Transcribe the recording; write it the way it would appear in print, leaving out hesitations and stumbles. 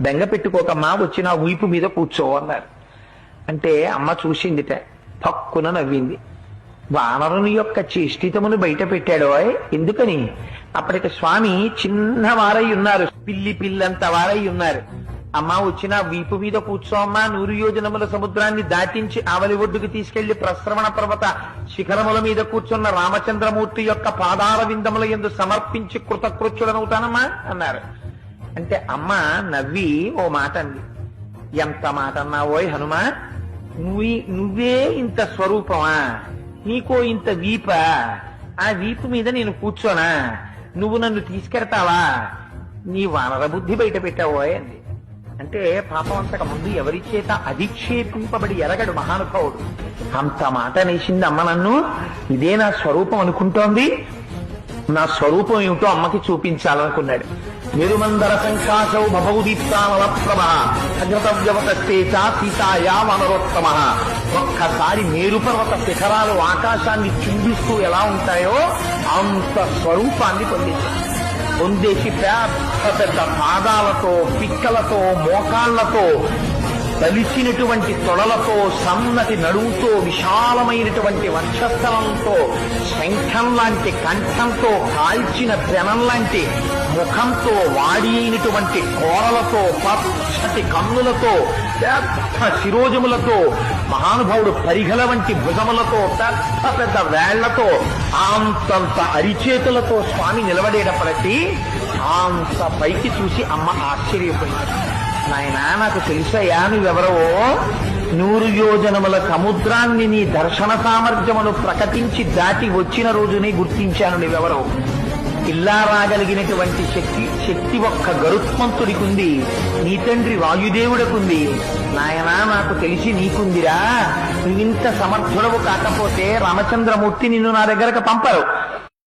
బెంగ పెట్టుకోకమ్మా, వచ్చి నా వీపు మీద కూర్చో అన్నారు. అంటే అమ్మ చూసిందిట, పక్కున నవ్వింది. వానరుని యొక్క చేష్టితమును బయట పెట్టాడో. ఎందుకని? అప్పటికి స్వామి చిన్నవారై ఉన్నారు, పిల్లంత వారై ఉన్నారు. అమ్మ వచ్చిన వీపు మీద కూర్చో అమ్మా, 100 యోజనముల సముద్రాన్ని దాటించి ఆవలి ఒడ్డుకు తీసుకెళ్లి ప్రశ్రవణ పర్వత శిఖరముల మీద కూర్చున్న రామచంద్రమూర్తి యొక్క పాదార విందముల యందు సమర్పించి కృతకృత్యుడనవుతానమ్మా అన్నారు. అంటే అమ్మ నవ్వి ఓ మాట అంది. ఎంత మాట అన్నావోయ్ హనుమా, నువ్వే ఇంత స్వరూపమా, నీకో ఇంత వీప, ఆ వీపు మీద నేను కూర్చోనా, నువ్వు నన్ను తీసుకెడతావా, నీ వానర బుద్ధి బయట పెట్టావోయ్ అంది. అంటే పాపం అంతకు ముందు ఎవరి చేత అధిక్షేపింపబడి ఎరగడు మహానుభావుడు. అంత మాట నేసింది అమ్మ నన్ను, ఇదే నా స్వరూపం అనుకుంటోంది, నా స్వరూపం ఏమిటో అమ్మకి చూపించాలనుకున్నాడు. మెరుమందర సంకాశౌ భవౌదీప్తానల ప్రభ అగ్రతవ్యవతస్తేచ సీతాయా వనరోత్తమ. ఒక్కసారి మేరుపర్వత శిఖరాలు ఆకాశాన్ని చిందిస్తూ ఎలా ఉంటాయో అంత స్వరూపాన్ని పొందేసి పెద్ద పాదాలతో, పిక్కలతో, మోకాళ్లతో, బలిసినటువంటి తొడలతో, సన్నటి నడువుతో, విశాలమైనటువంటి వక్షస్థలంతో, శంఖం లాంటి కంఠంతో, కాల్చిన పెనం లాంటి ముఖంతో, వాడి అయినటువంటి కోరలతో, పచ్చటి కన్నులతో, పెద్ద శిరోజములతో, మహానుభావుడు పరిఘల వంటి భుజములతో, పెద్ద వేళ్లతో, అంతంత అరిచేతులతో స్వామి నిలబడేటప్పటికీ అంత పైకి చూసి అమ్మ ఆశ్చర్యపోయింది. నాయనా, నాకు తెలుసయ్యా నువ్వెవరవో. 100 యోజనముల సముద్రాన్ని నీ దర్శన సామర్థ్యమును ప్రకటించి దాటి వచ్చిన రోజునే గుర్తించాను నువ్వెవరో. ఇలా రాగలిగినటువంటి శక్తి ఒక్క గరుత్మంతుడికుంది, నీ తండ్రి వాయుదేవుడికుంది. నాయనా, నాకు తెలిసి నీకుందిరా. నువ్వింత సమర్థుడవు కాకపోతే రామచంద్రమూర్తి నిన్ను నా దగ్గరకు పంపరు.